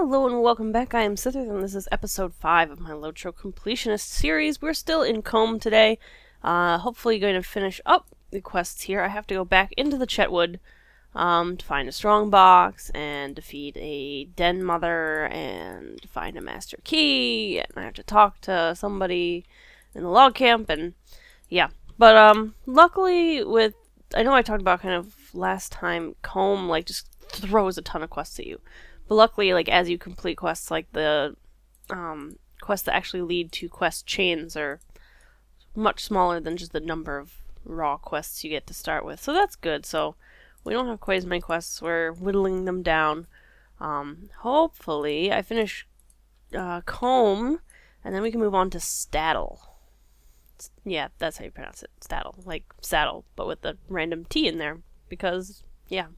Hello and welcome back. I am Cithrith and this is episode 5 of my LOTRO Completionist series. We're still in Combe today. Hopefully going to finish up the quests here. I have to go back into the Chetwood to find a strong box and defeat a den mother and find a master key. And I have to talk to somebody in the log camp and yeah. But luckily I know I talked about kind of last time, Combe just throws a ton of quests at you. But luckily, as you complete quests, the quests that actually lead to quest chains are much smaller than just the number of raw quests you get to start with. So that's good. So we don't have quite as many quests. We're whittling them down. Hopefully, I finish Combe, and then we can move on to Staddle. Yeah, that's how you pronounce it. Staddle. Like saddle, but with the random T in there. Because, yeah.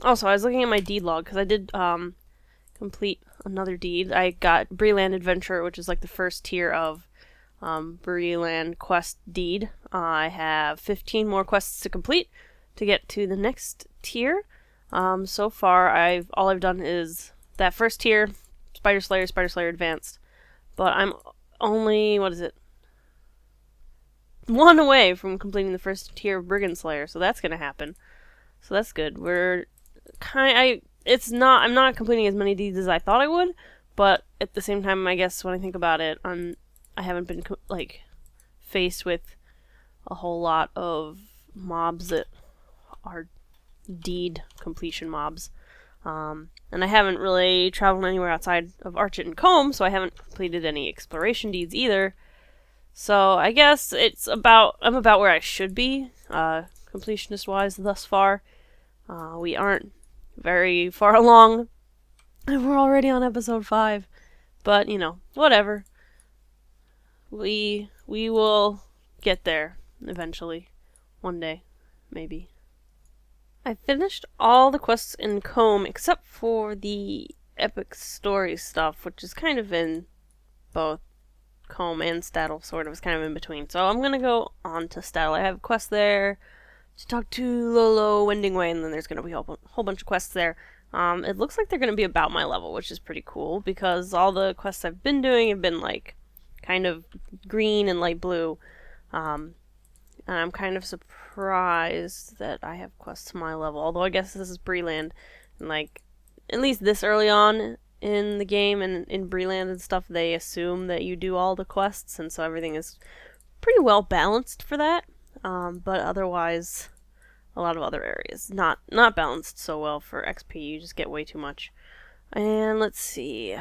Also, I was looking at my deed log, because I did complete another deed. I got Breland Adventure, which is the first tier of Breland quest deed. I have 15 more quests to complete to get to the next tier. So far, all I've done is that first tier, Spider Slayer Advanced. But I'm only, one away from completing the first tier of Brigand Slayer, so that's gonna happen. So that's good. I'm not completing as many deeds as I thought I would, but at the same time, I guess when I think about it, I haven't been faced with a whole lot of mobs that are deed completion mobs, and I haven't really traveled anywhere outside of Archet and Combe, so I haven't completed any exploration deeds either. So I guess I'm about where I should be, completionist wise thus far. We aren't very far along, and we're already on episode 5. But, whatever. We will get there eventually. One day. Maybe. I finished all the quests in Combe except for the epic story stuff, which is kind of in both Combe and Staddle, sort of. It's kind of in between. So I'm going to go on to Staddle. I have a quest there to talk to Lolo Wendingway, and then there's going to be a whole bunch of quests there. It looks like they're going to be about my level, which is pretty cool, because all the quests I've been doing have been, kind of green and light blue. And I'm kind of surprised that I have quests to my level, although I guess this is Breland, and, at least this early on in the game and in Breland and stuff, they assume that you do all the quests, and so everything is pretty well balanced for that. But otherwise, a lot of other areas not balanced so well for XP. You just get way too much. And let's see,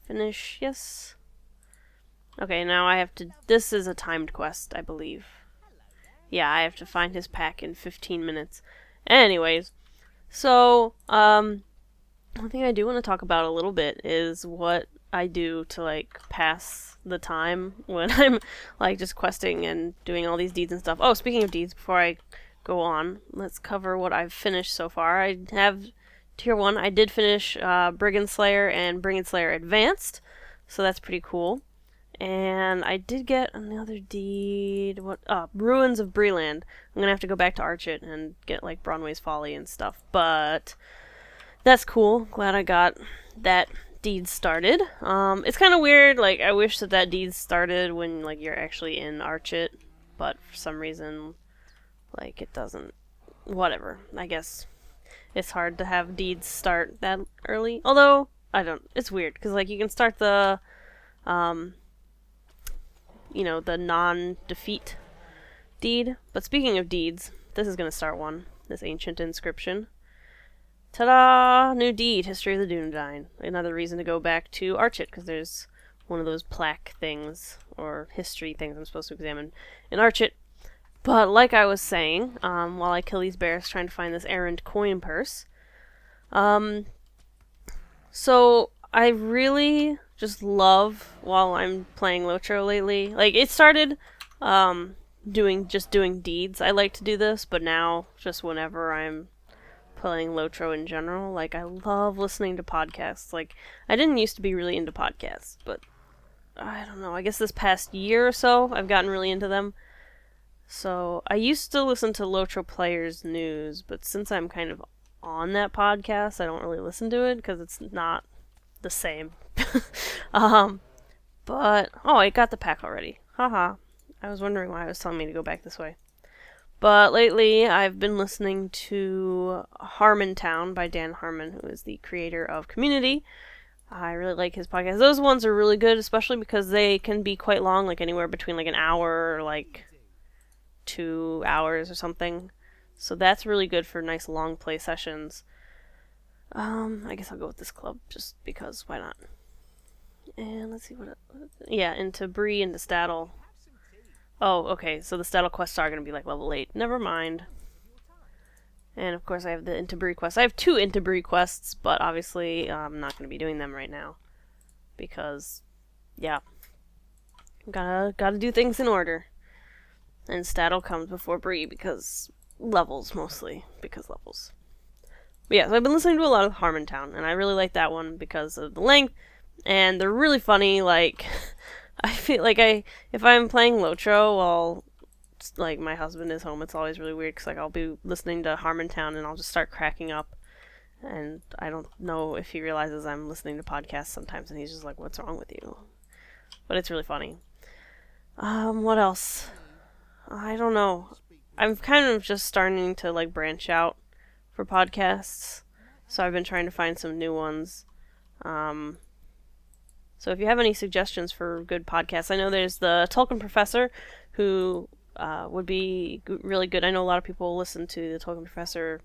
finish. Yes. Okay, now I have to. This is a timed quest, I believe. Yeah, I have to find his pack in 15 minutes. Anyways, so one thing I do want to talk about a little bit is what I do to pass the time when I'm just questing and doing all these deeds and stuff. Oh, speaking of deeds, before I go on, let's cover what I've finished so far. I have tier 1. I did finish Brigand Slayer and Brigand Slayer Advanced, so that's pretty cool. And I did get another deed. Ruins of Breland. I'm gonna have to go back to Archet and get Bronway's Folly and stuff, but that's cool. Glad I got that deed started. It's kind of weird. I wish that deed started when you're actually in Archet, but for some reason, it doesn't. Whatever. I guess it's hard to have deeds start that early. Although it's weird because you can start the the non-defeat deed. But speaking of deeds, this is gonna start one. This ancient inscription. Ta-da! New deed, History of the Dunedain. Another reason to go back to Archet, because there's one of those plaque things, or history things I'm supposed to examine in Archet. But like I was saying, while I kill these bears trying to find this errant coin purse, so I really just love, while I'm playing LOTRO lately, it started doing deeds. I like to do this, but now, just whenever I'm playing LOTRO in general, I love listening to podcasts. I didn't used to be really into podcasts, but I don't know, I guess this past year or so, I've gotten really into them. So, I used to listen to LOTRO Players News, but since I'm kind of on that podcast, I don't really listen to it, because it's not the same. um, but, oh, I got the pack already. Haha. I was wondering why it was telling me to go back this way. But lately, I've been listening to Harmontown by Dan Harmon, who is the creator of Community. I really like his podcast. Those ones are really good, especially because they can be quite long, like anywhere between like an hour or like 2 hours or something. So that's really good for nice long play sessions. I guess I'll go with this club just because, why not? And let's see yeah, into Bree, into Staddle. Oh, okay, so the Staddle quests are going to be like level 8. Never mind. And of course I have the into Bree quests. I have 2 into Bree quests, but obviously I'm not going to be doing them right now. Because, yeah. Gotta do things in order. And Staddle comes before Bree because levels, mostly. Because levels. But yeah, so I've been listening to a lot of Harmontown, and I really like that one because of the length, and they're really funny. Like, I feel like if I'm playing LOTRO while, like, my husband is home, it's always really weird, because, like, I'll be listening to Harmontown, and I'll just start cracking up, and I don't know if he realizes I'm listening to podcasts sometimes, and he's just like, what's wrong with you? But it's really funny. What else? I don't know. I'm kind of just starting to, like, branch out for podcasts, so I've been trying to find some new ones. So if you have any suggestions for good podcasts, I know there's the Tolkien Professor, who would be really good. I know a lot of people listen to the Tolkien Professor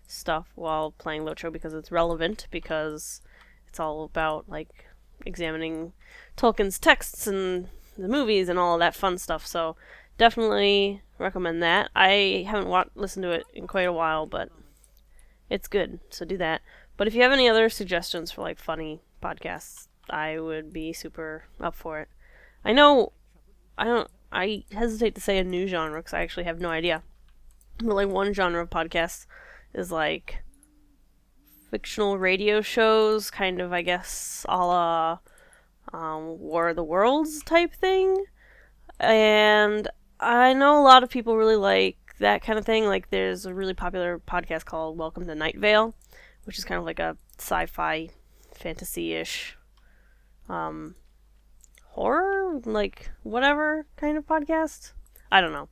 stuff while playing LOTRO because it's relevant, because it's all about, like, examining Tolkien's texts and the movies and all of that fun stuff, so definitely recommend that. I haven't listened to it in quite a while, but it's good, so do that. But if you have any other suggestions for, like, funny podcasts, I would be super up for it. I hesitate to say a new genre, because I actually have no idea. But, like, one genre of podcasts is, like, fictional radio shows, kind of, I guess, a la War of the Worlds type thing. And I know a lot of people really like that kind of thing. Like, there's a really popular podcast called Welcome to Night Vale, which is kind of like a sci-fi, fantasy-ish, horror, like, whatever kind of podcast. I don't know.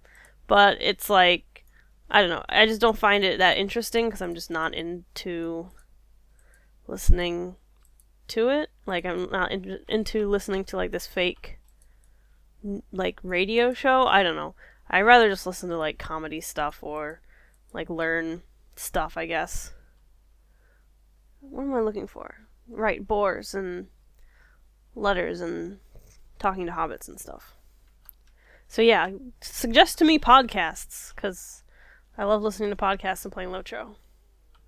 But it's like, I don't know. I just don't find it that interesting because I'm just not into listening to it. Like, I'm not into listening to, like, this fake, like, radio show. I don't know. I'd rather just listen to, like, comedy stuff or, like, learn stuff, I guess. What am I looking for? Right, boars and letters and talking to hobbits and stuff. So yeah, suggest to me podcasts, because I love listening to podcasts and playing LOTRO.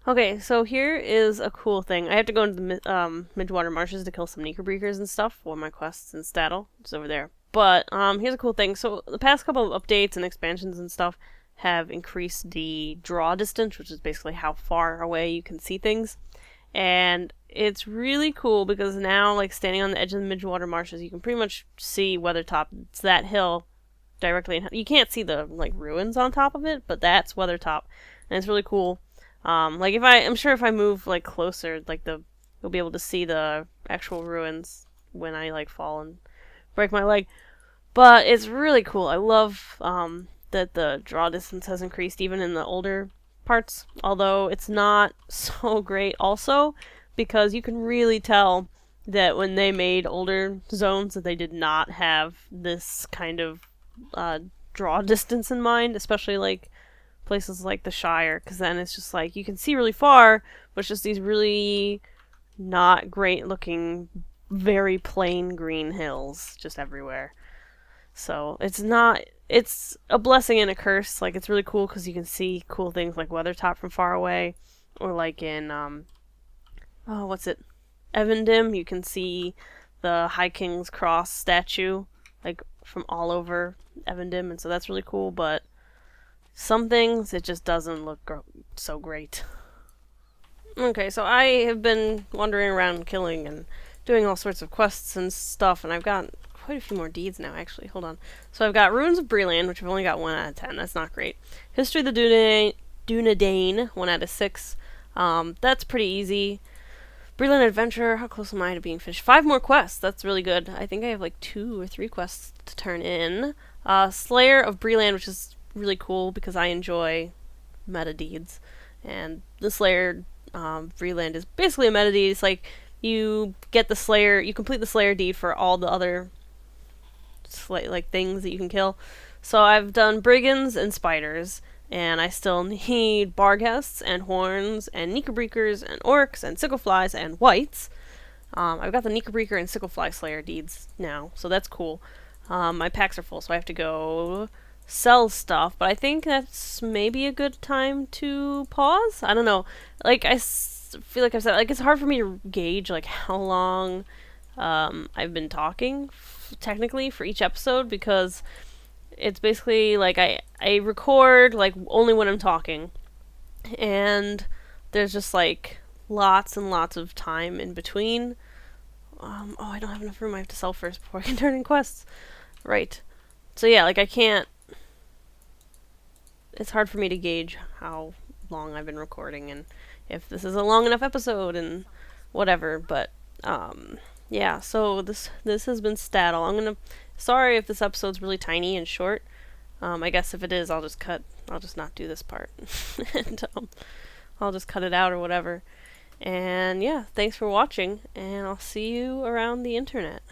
Okay, so here is a cool thing. I have to go into the Midgewater Marshes to kill some Necrobreakers and stuff for my quests in Staddle, which is over there. But here's a cool thing. So the past couple of updates and expansions and stuff have increased the draw distance, which is basically how far away you can see things. And it's really cool because now, like, standing on the edge of the Midgewater Marshes, you can pretty much see Weathertop. It's that hill directly. You can't see the, like, ruins on top of it, but that's Weathertop. And it's really cool. Like, I'm sure if I move, like, closer, like, you'll be able to see the actual ruins when I, like, fall and break my leg. But it's really cool. I love that the draw distance has increased even in the older parts, although it's not so great also, because you can really tell that when they made older zones that they did not have this kind of draw distance in mind, especially like places like the Shire, because then it's just like you can see really far, but it's just these really not great looking, very plain green hills just everywhere. So it's a blessing and a curse. Like, it's really cool because you can see cool things like Weathertop from far away, or like in Evendim, you can see the High King's Cross statue like from all over Evendim, and so that's really cool. But some things it just doesn't look so great. Okay, so I have been wandering around killing and doing all sorts of quests and stuff, and I've got quite a few more deeds now, actually. Hold on. So I've got Ruins of Breland, which I've only got 1 out of 10. That's not great. History of the Dunedain, 1 out of 6. That's pretty easy. Brilliant Adventure, how close am I to being finished? 5 more quests, that's really good. I think I have like 2 or 3 quests to turn in. Slayer of Breland, which is really cool because I enjoy meta deeds. And the Slayer Breland is basically a meta deed. It's like you get the Slayer, you complete the Slayer deed for all the other like things that you can kill. So I've done brigands and spiders, and I still need barghests and horns and knickerbreakers and orcs and sickleflies and whites. I've got the knickerbreaker and sicklefly slayer deeds now, so that's cool. My packs are full, so I have to go sell stuff, but I think that's maybe a good time to pause. I don't know. Like, feel like I've said, like, it's hard for me to gauge, like, how long I've been talking, technically, for each episode, because it's basically, like, I record, like, only when I'm talking, and there's just, like, lots and lots of time in between. Oh, I don't have enough room. I have to sell first before I can turn in quests. Right. So, yeah, like, I can't... It's hard for me to gauge how long I've been recording and if this is a long enough episode and whatever, but, yeah, so this has been Staddle. Sorry if this episode's really tiny and short. I guess if it is, I'll just not do this part. And, I'll just cut it out or whatever. And yeah, thanks for watching, and I'll see you around the internet.